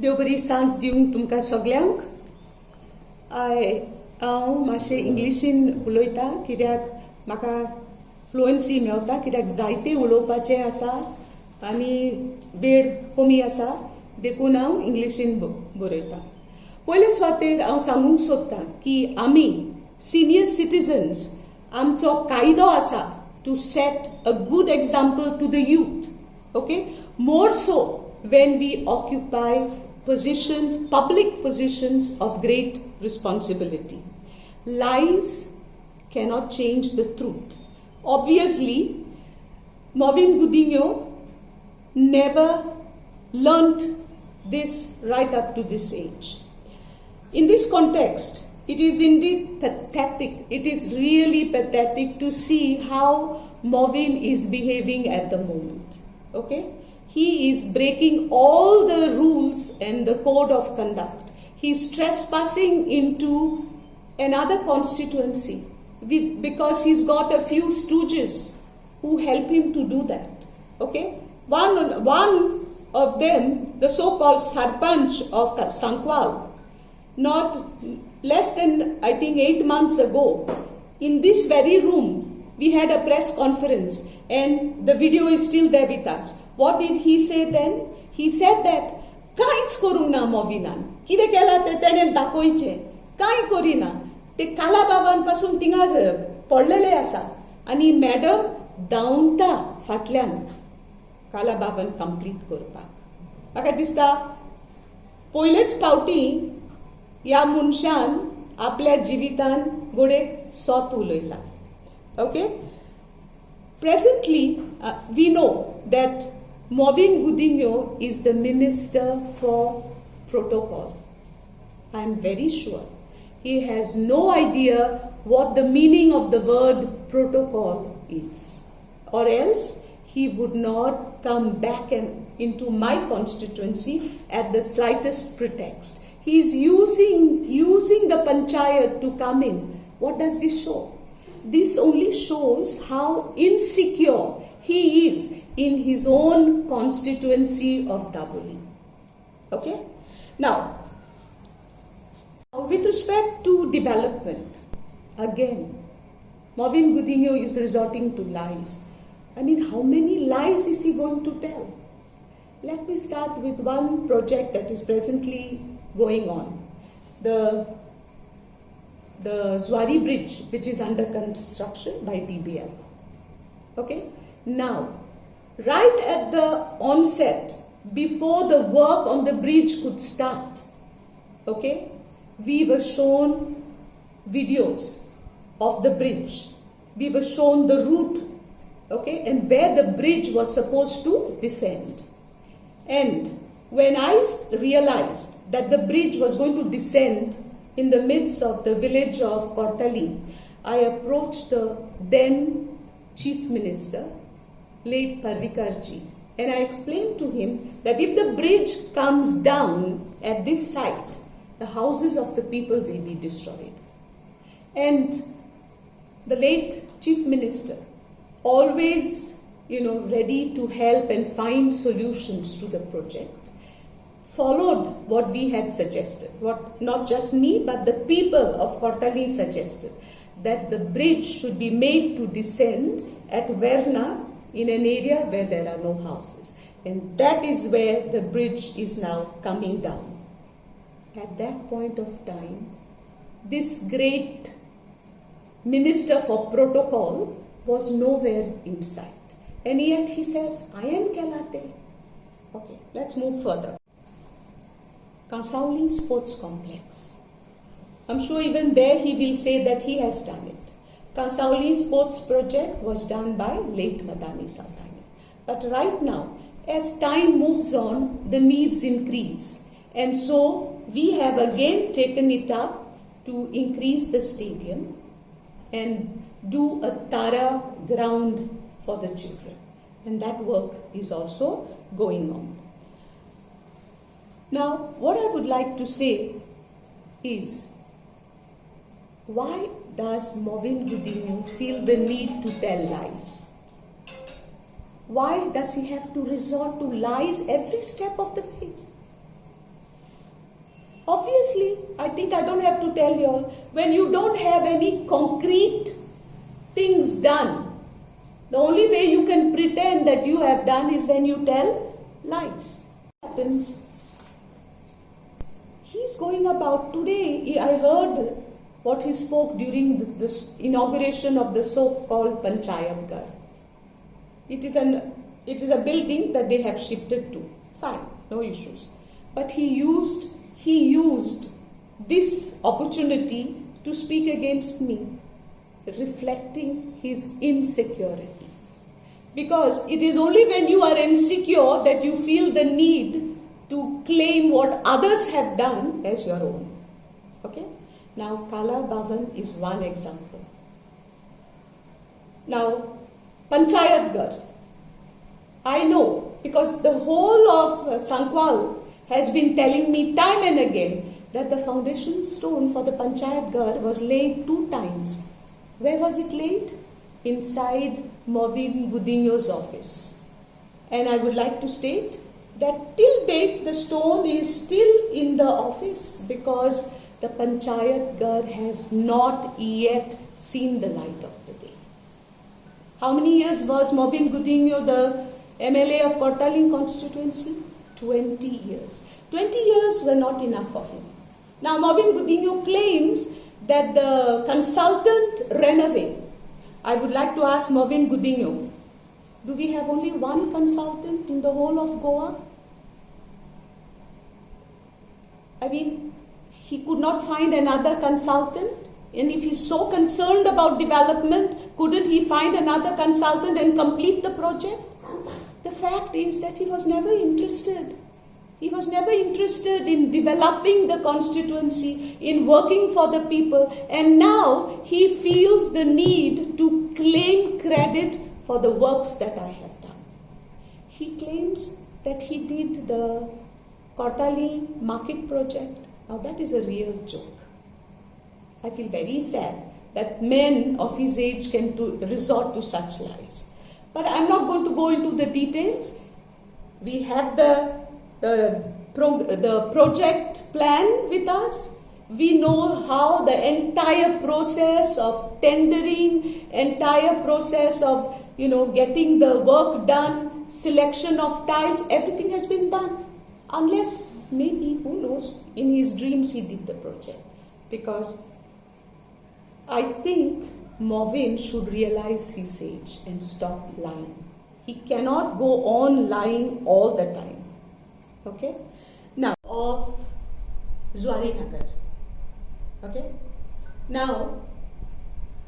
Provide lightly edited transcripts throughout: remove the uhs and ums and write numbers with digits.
देव बरी सांज दिवंक तुमकां सगल्यांक. हांव मातशें इंग्लिशीन उलयतां कित्याक म्हाका फ्लुएंसी मेवता, कित्याक जायतें उलोवपाचें आसा आनी वेळ कमी आसा, देखून हांव इंग्लिशीन बरयतां. पयले सुवातेर हांव सांगूंक सोदतां की आमी सिनियर सिटीजन्स आमचो कायदो आसा to set a good example to the youth. Okay, more so when we occupy positions, public positions of great responsibility. Lies cannot change the truth. Obviously, Mauvin Godinho never learnt this right up to this age. In this context, it is indeed pathetic. It is really pathetic to see how Mauvin is behaving at the moment. Okay? He is breaking all the rules and the code of conduct. He is trespassing into another constituency because he's got a few stooges who help him to do that. Okay? One of them, the so-called Sarpanch of Sankwal, not less than, I think, 8 months ago, in this very room, we had a press conference and the video is still there with us. What did he say then? He said that कांयच करूंक ना मोविनान, कितें केलां तें तेणें दाखोवचें, कांय करिना, ते काला बाबान पासून थिंगा पडलेले आसा आनी मॅडम धांवता फाटल्यान काला बाबान कंप्लीट करपाक. म्हाका दिसता पयलेच फावटी ह्या मनशान आपल्या जिवितान गोडेक सोत उलयला. Okay? Presently, we know that Mauvin Godinho is the Minister for Protocol. I am very sure he has no idea what the meaning of the word protocol is, or else he would not come back into my constituency at the slightest pretext. He is using the panchayat to come in. What does this show? This only shows how insecure he is in his own constituency of Daboli. Okay? Now, with respect to development, again, Mauvin Godinho is resorting to lies. I mean, how many lies is he going to tell? Let me start with one project that is presently going on. The Zwari Bridge, which is under construction by DBL. Okay? Now, right at the onset, before the work on the bridge could start, okay, we were shown videos of the bridge. We were shown the route, okay, and where the bridge was supposed to descend. And when I realized that the bridge was going to descend in the midst of the village of Kortali, I approached the then Chief Minister, late Parrikarji, and I explained to him that if the bridge comes down at this site, the houses of the people will be destroyed. And the late Chief Minister, always, ready to help and find solutions to the project, followed what we had suggested, what not just me but the people of Kortali suggested, that the bridge should be made to descend at Verna in an area where there are no houses. And that is where the bridge is now coming down. At that point of time, this great Minister for Protocol was nowhere in sight. And yet he says, I am Kelate. Okay, let's move further. Kasauli Sports Complex. I'm sure even there he will say that he has done it. Kasauli Sports Project was done by late Alina Saldanha. But right now, as time moves on, the needs increase. And so we have again taken it up to increase the stadium and do a Tara ground for the children. And that work is also going on. Now, what I would like to say is, why does Mauvin Godinho feel the need to tell lies? Why does he have to resort to lies every step of the way? Obviously, I think I don't have to tell you all, when you don't have any concrete things done, the only way you can pretend that you have done is when you tell lies. Happens. He's going about today. I heard what he spoke during this inauguration of the so-called Panchayat Ghar. It is a building that they have shifted to. Fine, no issues. But he used this opportunity to speak against me, reflecting his insecurity. Because it is only when you are insecure that you feel the need to claim what others have done as your own. Okay? Now, Kala Bhavan is one example. Now, Panchayat Ghar. I know, because the whole of Sankwal has been telling me time and again that the foundation stone for the Panchayat Ghar was laid 2 times. Where was it laid? Inside Mauvin Godinho's office. And I would like to state that till date the stone is still in the office because the Panchayat Ghar has not yet seen the light of the day. How many years was Mauvin Godinho the MLA of Kortaling constituency? 20 years. 20 years were not enough for him. Now Mauvin Godinho claims that the consultant ran away. I would like to ask Mauvin Godinho, do we have only one consultant in the whole of Goa? I mean, he could not find another consultant. And if he's so concerned about development, couldn't he find another consultant and complete the project? The fact is that he was never interested. He was never interested in developing the constituency, in working for the people. And now he feels the need to claim credit for the works that I have done. He claims that he did the Kortaling market project. Now that is a real joke. I feel very sad that men of his age can resort to such lies. But I'm not going to go into the details. We have the project plan with us. We know how the entire process of tendering, entire process of getting the work done, selection of tiles, everything has been done. Unless maybe, who knows, in his dreams he did the project. Because I think Mauvin should realize his age and stop lying. He cannot go on lying all the time. Okay? Now, of Zuari Nagar. Okay? Now,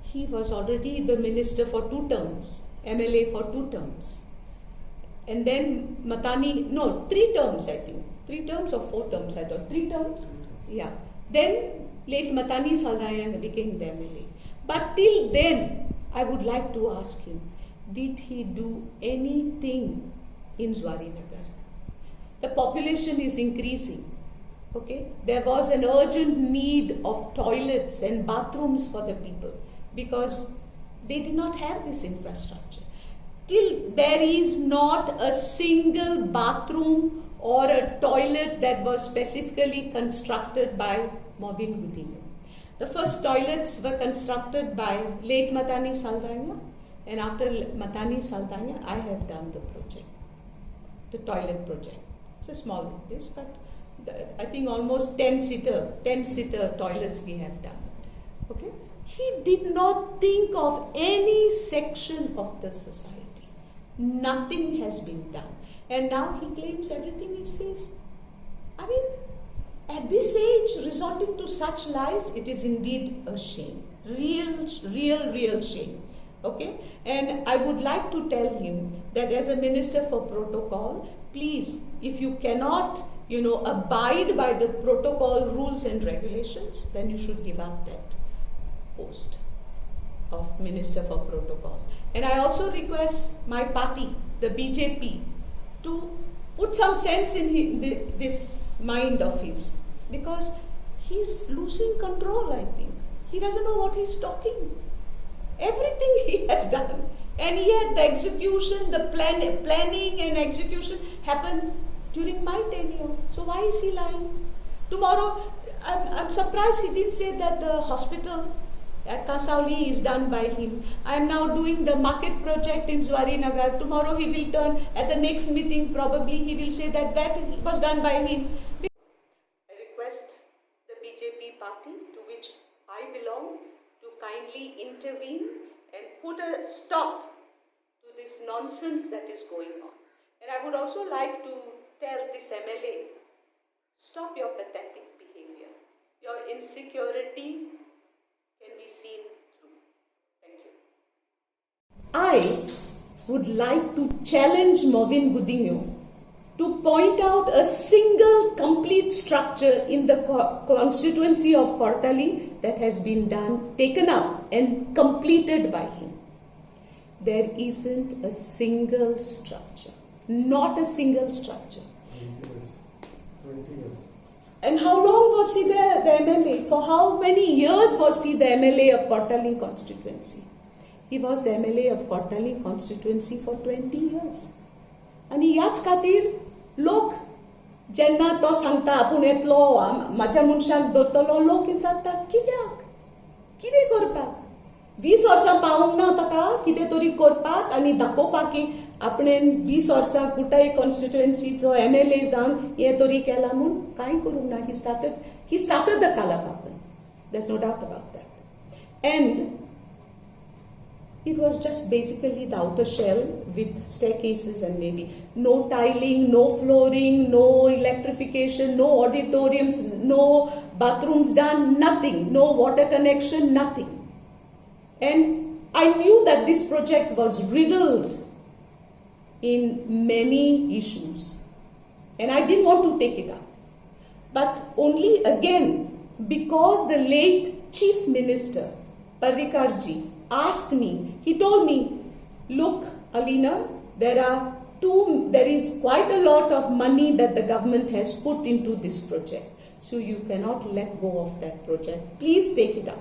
he was already the minister for 2 terms, MLA for 2 terms. And then 3 terms I think. 3 terms or 4 terms, I don't know. 3 terms? Yeah. Then late Alina Saldanha became the MLA. But till then, I would like to ask him, did he do anything in Zuari Nagar? The population is increasing. Okay? There was an urgent need of toilets and bathrooms for the people because they did not have this infrastructure. Till there is not a single bathroom or a toilet that was specifically constructed by Mauvin Godinho. The first toilets were constructed by late Alina Saldanha, and after Alina Saldanha, I have done the project, the toilet project. It's a small place, but I think almost 10-seater toilets we have done. Okay? He did not think of any section of the society. Nothing has been done. And now he claims everything is his. I mean, at this age, resorting to such lies, it is indeed a shame. Real shame. Okay? And I would like to tell him that as a minister for protocol, please, if you cannot, abide by the protocol rules and regulations, then you should give up that post of Minister for Protocol. And I also request my party, the BJP, to put some sense in this mind of his, because he's losing control, I think. He doesn't know what he's talking. Everything he has done. And yet the execution, the planning and execution happened during my tenure. So why is he lying? Tomorrow, I'm surprised he didn't say that the hospital at Kasauli is done by him. I am now doing the market project in Zuarinagar. Tomorrow he will turn, at the next meeting probably he will say that was done by him. I request the BJP party to which I belong to kindly intervene and put a stop to this nonsense that is going on. And I would also like to tell this MLA, stop your pathetic behavior. Your insecurity can be seen through. Thank you. I would like to challenge Mauvin Godinho to point out a single complete structure in the constituency of Kortali that has been taken up and completed by him. There isn't a single structure. Not a single structure. 20 years. And how long was he there, the MLA? For how many years was he the MLA of Kortali constituency? He was the MLA of Kortali constituency for 20 years. आणि याच खातीर लोक जेन्ना तो सांगता आपूण येतलो म्हाज्या मनशाक दवरतलो लोक विचारता कित्याक कितें करपाक 20 वर्सां पावूंक ना ताका कितें तरी करपाक आनी दाखोवपाक की आपणें 20 वर्सां कुटाय कॉन्स्टिट्युएन्सीचो MLA जावन हें तरी केलां म्हूण कांय करूंक ना. He started the Kalapapan. There's no doubt about that. And it was just basically the outer shell with staircases and maybe no tiling, no flooring, no electrification, no auditoriums, no bathrooms done, nothing, no water connection, nothing. And I knew that this project was riddled in many issues. And I didn't want to take it up. But only again, because the late Chief Minister, Parrikarji, asked me, he told me, look, Alina, there is quite a lot of money that the government has put into this project. So you cannot let go of that project. Please take it up.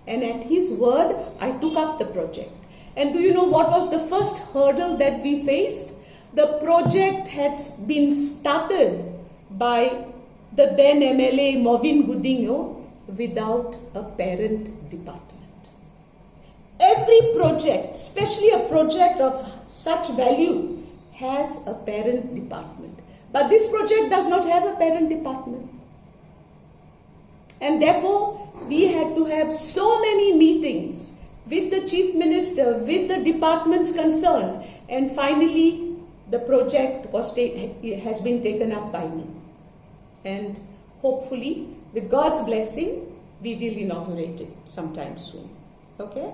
And at his word, I took up the project. And do you know what was the first hurdle that we faced? The project had been started by the then MLA Mauvin Godinho without a parent department. Every project, especially a project of such value, has a parent department. But this project does not have a parent department. And therefore, we had to have so many meetings with the Chief Minister, with the departments concerned, and finally the project has been taken up by me. And hopefully, with God's blessing, we will inaugurate it sometime soon. Okay?